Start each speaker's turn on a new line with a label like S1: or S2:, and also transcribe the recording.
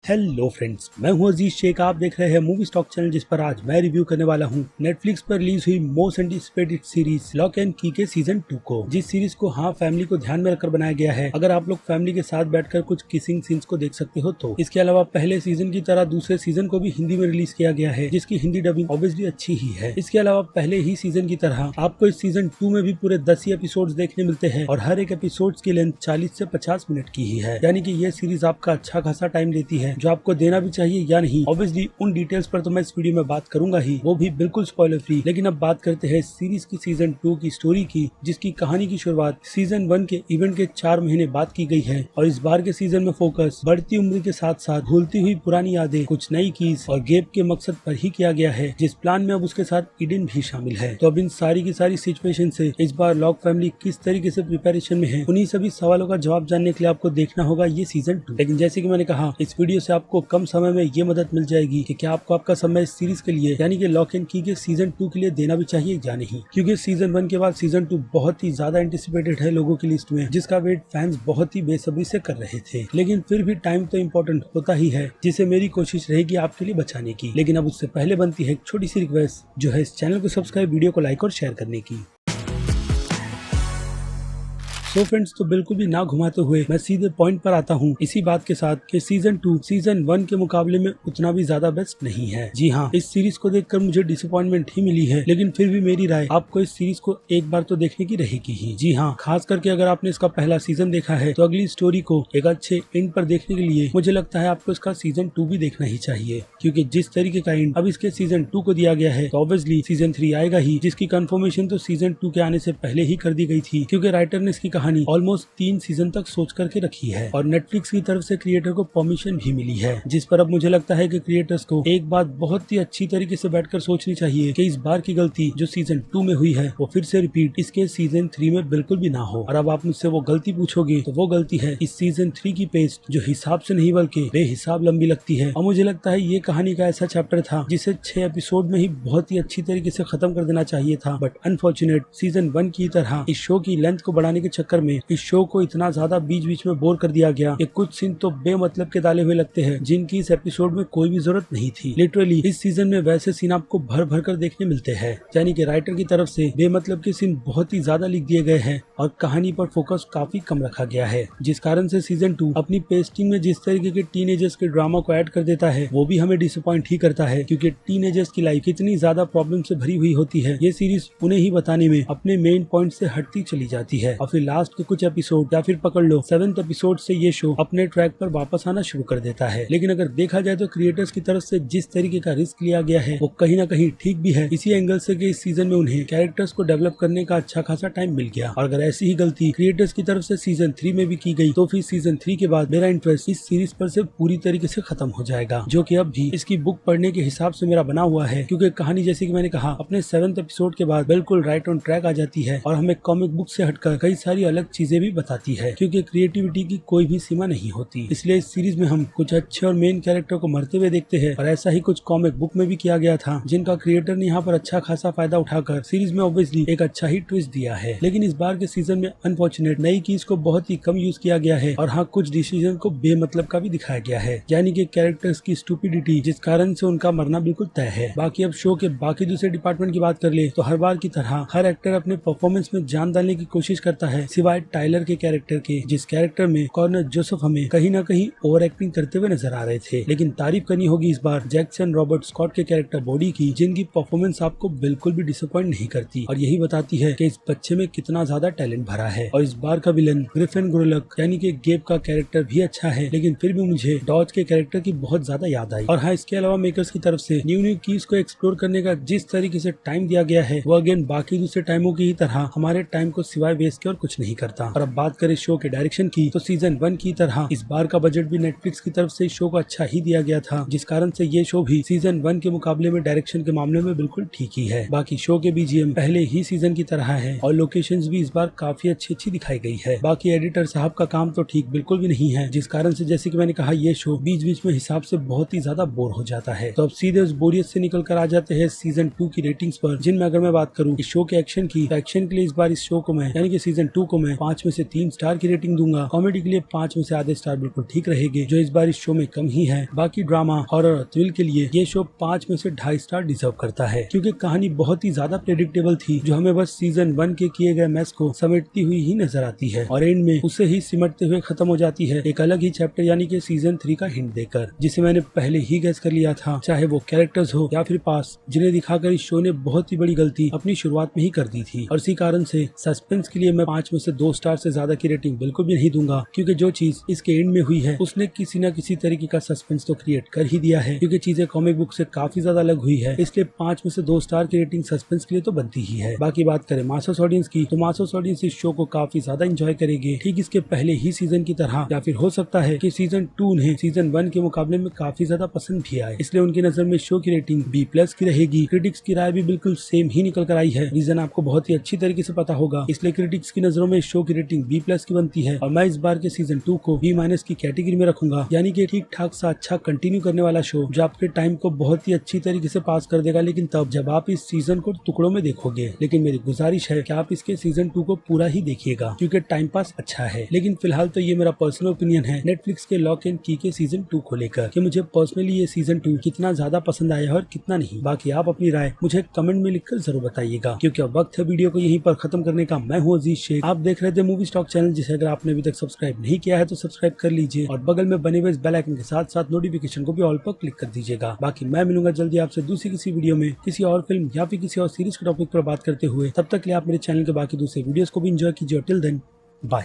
S1: Hello friends, मैं हूं अजीज शेख। आप देख रहे हैं मूवी स्टॉक चैनल, जिस पर आज मैं रिव्यू करने वाला हूं नेटफ्लिक्स पर रिलीज हुई most anticipated series lock and की के सीजन 2 को। जिस सीरीज को फैमिली को ध्यान में रखकर बनाया गया है। अगर आप लोग फैमिली के साथ बैठकर कुछ किसिंग सीन्स को देख सकते हो तो। इसके अलावा पहले सीजन की तरह दूसरे सीजन को भी हिंदी में रिलीज किया गया है, जिसकी हिंदी डबिंग ऑब्वियसली अच्छी ही है। इसके अलावा पहले ही सीजन की तरह आपको इस सीजन 2 में भी पूरे 10 ही एपिसोड देखने मिलते हैं और हर एक एपिसोड की लेंथ 40 से 50 मिनट की ही है। यानी कि ये सीरीज आपका अच्छा खासा टाइम लेती है, जो आपको देना भी चाहिए या नहीं। ऑब्वियसली उन डिटेल्स पर तो मैं इस वीडियो में बात करूंगा ही, वो भी बिल्कुल स्पॉइलर फ्री। लेकिन अब बात करते हैं सीरीज की सीजन 2 की स्टोरी की, जिसकी कहानी की शुरुआत सीजन 1 के इवेंट के 4 महीने बाद की गई है। और इस बार के सीजन में फोकस बढ़ती उम्र के साथ साथ भूलती हुई पुरानी यादें, कुछ नई कीज और गेप के मकसद पर ही किया गया है, जिस प्लान में अब उसके साथ ईडन भी शामिल है। तो अब इन सारी की सारी सिचुएशन से इस बार लॉक फैमिली किस तरीके से प्रिपरेशन में है, उन्हीं सभी सवालों का जवाब जानने के लिए आपको देखना होगा ये सीजन 2। लेकिन जैसे कि मैंने कहा, इस वीडियो से आपको कम समय में ये मदद मिल जाएगी कि क्या आपको आपका समय इस सीरीज के लिए यानी कि लॉक एंड की के सीजन 2 के लिए देना भी चाहिए या नहीं। क्योंकि सीजन 1 के बाद सीजन 2 बहुत ही ज्यादा एंटिसिपेटेड है लोगों की लिस्ट में, जिसका वेट फैंस बहुत ही बेसब्री से कर रहे थे। लेकिन फिर भी टाइम तो इम्पोर्टेंट होता ही है, जिसे मेरी कोशिश रहेगी आपके लिए बचाने की। लेकिन अब उससे पहले बनती है एक छोटी सी रिक्वेस्ट, जो है इस चैनल को सब्सक्राइब, वीडियो को लाइक और शेयर करने की। सो फ्रेंड्स, तो बिल्कुल भी ना घुमाते हुए मैं सीधे पॉइंट पर आता हूँ इसी बात के साथ कि सीजन 2 सीजन 1 के मुकाबले में उतना भी ज्यादा बेस्ट नहीं है। जी हाँ, इस सीरीज को देखकर मुझे डिसअपॉइंटमेंट ही मिली है, लेकिन फिर भी मेरी राय आपको इस सीरीज को एक बार तो देखने की रहेगी ही। जी हाँ, खास करके अगर आपने इसका पहला सीजन देखा है तो अगली स्टोरी को एक अच्छे एंड पर देखने के लिए मुझे लगता है आपको इसका सीजन 2 भी देखना ही चाहिए। क्योंकि जिस तरीके का एंड अब इसके सीजन 2 को दिया गया है, तो ऑब्वियसली सीजन 3 आएगा ही, जिसकी कंफर्मेशन तो सीजन 2 के आने से पहले ही कर दी गई थी। क्योंकि राइटर ने इसकी कहानी ऑलमोस्ट 3 सीजन तक सोच करके रखी है और नेटफ्लिक्स की तरफ से क्रिएटर को परमिशन भी मिली है, जिस पर अब मुझे लगता है कि क्रिएटर्स को एक बात बहुत ही अच्छी तरीके से बैठकर सोचनी चाहिए कि इस बार की गलती जो सीजन 2 में हुई है वो फिर से रिपीट इसके सीजन 3 में बिल्कुल भी ना हो। और अब आप मुझसे वो गलती पूछोगे तो वो गलती है इस सीजन 3 की पेज, जो हिसाब से नहीं बल्कि बेहिसाब लंबी लगती है। और मुझे लगता है ये कहानी का ऐसा चैप्टर था जिसे 6 एपिसोड में ही बहुत ही अच्छी तरीके से खत्म कर देना चाहिए था। बट अनफॉर्चुनेट सीजन 1 की तरह इस शो की लेंथ को बढ़ाने के चक्कर में इस शो को इतना ज्यादा बीच बीच में बोर कर दिया गया कि कुछ सीन तो बेमतलब के डाले हुए लगते हैं, जिनकी इस एपिसोड में कोई भी जरूरत नहीं थी। लिटरली इस सीजन में वैसे सीन आपको भर भर कर देखने मिलते हैं, यानी कि राइटर की तरफ से बेमतलब के सीन बहुत ही ज्यादा लिख दिए गए हैं और कहानी पर फोकस काफी कम रखा गया है, जिस कारण से सीजन 2 अपनी पेस्टिंग में जिस तरीके के टीनेजर्स के ड्रामा को ऐड कर देता है, वो भी हमें डिसअपॉइंट ही करता है। क्योंकि टीनेजर्स की लाइफ कितनी ज्यादा प्रॉब्लम से भरी हुई होती है, ये सीरीज उन्हें ही बताने में अपने मेन पॉइंट से हटती चली जाती है। और फिर लास्ट के कुछ एपिसोड या फिर पकड़ लो 7th एपिसोड से ये शो अपने ट्रैक पर वापस आना शुरू कर देता है। लेकिन अगर देखा जाए तो क्रिएटर्स की तरफ से जिस तरीके का रिस्क लिया गया है वो कहीं ना कहीं ठीक भी है, इसी एंगल से कि इस सीजन में उन्हें कैरेक्टर्स को डेवलप करने का अच्छा खासा टाइम मिल गया। और अगर ऐसी ही गलती क्रिएटर्स की तरफ से सीजन 3 में भी की गई तो फिर सीजन 3 के बाद मेरा इंटरेस्ट इस सीरीज पर से पूरी तरीके से खत्म हो जाएगा, जो कि अब भी इसकी बुक पढ़ने के हिसाब से मेरा बना हुआ है। क्योंकि कहानी जैसे कि मैंने कहा अपने 7th एपिसोड के बाद बिल्कुल राइट ऑन ट्रैक आ जाती है और हमें कॉमिक बुक से हटकर कई सारी अलग चीजें भी बताती है। क्योंकि क्रिएटिविटी की कोई भी सीमा नहीं होती, इसलिए इस सीरीज में हम कुछ अच्छे और मेन कैरेक्टर को मरते हुए देखते हैं। और ऐसा ही कुछ कॉमिक बुक में भी किया गया था, जिनका क्रिएटर ने यहाँ पर अच्छा खासा फायदा उठाकर सीरीज में ऑब्वियसली एक अच्छा ही ट्विस्ट दिया है। लेकिन इस बार के सीजन में अनफॉर्चुनेट नई कीज को बहुत ही कम यूज किया गया है और हाँ, कुछ डिसीजन को बेमतलब का भी दिखाया गया है, यानी कि कैरेक्टर्स की स्टूपिडिटी, जिस कारण से उनका मरना बिल्कुल तय है। बाकी अब शो के बाकी दूसरे डिपार्टमेंट की बात कर ले तो हर बार की तरह हर एक्टर अपने परफॉर्मेंस में जान डालने की कोशिश करता है, सिवाय टाइलर के कैरेक्टर के, जिस कैरेक्टर में कॉर्नर जोसेफ हमें कहीं ना कहीं ओवर एक्टिंग करते हुए नजर आ रहे थे। लेकिन तारीफ करनी होगी इस बार जैक्सन रॉबर्ट स्कॉट के कैरेक्टर बॉडी की, जिनकी परफॉर्मेंस आपको बिल्कुल भी डिसअपॉइंट नहीं करती और यही बताती है कि इस बच्चे में कितना ज्यादा टैलेंट भरा है। और इस बार का विलन ग्रिफिन ग्रोलक यानी कि गेब का कैरेक्टर भी अच्छा है, लेकिन फिर भी मुझे डॉज के कैरेक्टर की बहुत ज्यादा याद आई। और हाँ, इसके अलावा मेकर्स की तरफ से न्यू कीज को एक्सप्लोर करने का जिस तरीके से टाइम दिया गया है, वो अगेन बाकी दूसरे टाइमों की ही तरह हमारे टाइम को सिवाय वेस्ट के और कुछ नहीं करता। और अब बात करें शो के डायरेक्शन की, तो सीजन 1 की तरह इस बार का बजट भी नेटफ्लिक्स की तरफ से इस शो को अच्छा ही दिया गया था, जिस कारण से ये शो भी सीजन 1 के मुकाबले में डायरेक्शन के मामले में बिल्कुल ठीक ही है। बाकी शो के बीजीएम पहले ही सीजन की तरह है और लोकेशंस भी इस बार काफी अच्छी दिखाई गई है। बाकी एडिटर साहब का काम तो ठीक बिल्कुल भी नहीं है, जिस कारण से जैसे कि मैंने कहा ये शो बीच बीच में हिसाब से बहुत ही ज्यादा बोर हो जाता है। तो अब सीधे उस बोरियत से निकल कर आ जाते हैं सीजन 2 की रेटिंग्स पर, जिनमें अगर मैं बात करूँ इस शो के एक्शन की, तो एक्शन के लिए इस बार इस शो को मैं यानी कि सीजन 2 को को मैं 5 में से 3 स्टार की रेटिंग दूंगा। कॉमेडी के लिए 5 में से आधे स्टार बिल्कुल ठीक रहेंगे, जो इस बार इस शो में कम ही है। बाकी ड्रामा, हॉरर और थ्रिल के लिए ये शो 5 में से 2.5 स्टार डिजर्व करता है, क्योंकि कहानी बहुत ही ज्यादा प्रेडिक्टेबल थी, जो हमें बस सीजन 1 के किए गए मैस को समेटती हुई ही नजर आती है और एंड में उसे ही सिमटते हुए खत्म हो जाती है एक अलग ही चैप्टर यानी कि सीजन 3 का हिंट देकर, जिसे मैंने पहले ही गेस कर लिया था, चाहे वो कैरेक्टर्स हो या फिर पास, जिन्हें दिखाकर इस शो ने बहुत ही बड़ी गलती अपनी शुरुआत में ही कर दी थी। और इसी कारण से सस्पेंस के लिए मैं 5 में से 2 स्टार से ज्यादा की रेटिंग बिल्कुल भी नहीं दूंगा, क्योंकि जो चीज इसके एंड में हुई है उसने किसी न किसी तरीके का सस्पेंस तो क्रिएट कर ही दिया है, क्योंकि चीजें कॉमिक बुक से काफी ज्यादा अलग हुई है। इसलिए 5 में से 2 स्टार की रेटिंग सस्पेंस के लिए तो बनती ही है। बाकी बात करें मासस ऑडियंस की, तो मासस ऑडियंस इस शो को काफी ज्यादा एंजॉय करेगी, ठीक इसके पहले ही सीजन की तरह, या फिर हो सकता है कि सीजन 2 उन्हें सीजन 1 के मुकाबले में काफी ज्यादा पसंद भी आए, इसलिए उनकी नजर में शो की रेटिंग B+ की रहेगी। क्रिटिक्स की राय भी बिल्कुल सेम ही निकल कर आई है, रीजन आपको बहुत ही अच्छी तरीके से पता होगा, इसलिए क्रिटिक्स की नजरों में शो की रेटिंग B+ की बनती है और मैं इस बार के सीजन 2 को B- की कैटेगरी में रखूंगा, यानी कि ठीक ठाक सा अच्छा कंटिन्यू करने वाला शो, जो आपके टाइम को बहुत ही अच्छी तरीके से पास कर देगा, लेकिन तब जब आप इस सीजन को टुकड़ों में देखोगे। लेकिन मेरी गुजारिश है कि आप इसके सीजन 2 को पूरा ही देखिएगा, क्योंकि टाइम पास अच्छा है। लेकिन फिलहाल तो ये मेरा पर्सनल ओपिनियन है नेटफ्लिक्स के लॉक एंड की के सीजन 2 को लेकर, कि मुझे पर्सनली ये सीजन 2 कितना ज्यादा पसंद आया और कितना नहीं। बाकी आप अपनी राय मुझे कमेंट में लिखकर जरूर बताइएगा, क्योंकि अब वक्त है वीडियो को यहीं पर खत्म करने का। मैं हूँ अजीज शेख, आप देख रहे थे मूवी स्टॉक चैनल, जिसे अगर आपने अभी तक सब्सक्राइब नहीं किया है तो सब्सक्राइब कर लीजिए और बगल में बने हुए इस बेल आइकन के साथ साथ नोटिफिकेशन को भी ऑल पर क्लिक कर दीजिएगा। बाकी मैं मिलूंगा जल्दी आपसे दूसरी किसी वीडियो में किसी और फिल्म या फिर किसी और सीरीज के टॉपिक पर बात करते हुए। तब तक के लिए आप मेरे चैनल के बाकी दूसरे वीडियोस को भी एंजॉय कीजिए। Till then bye.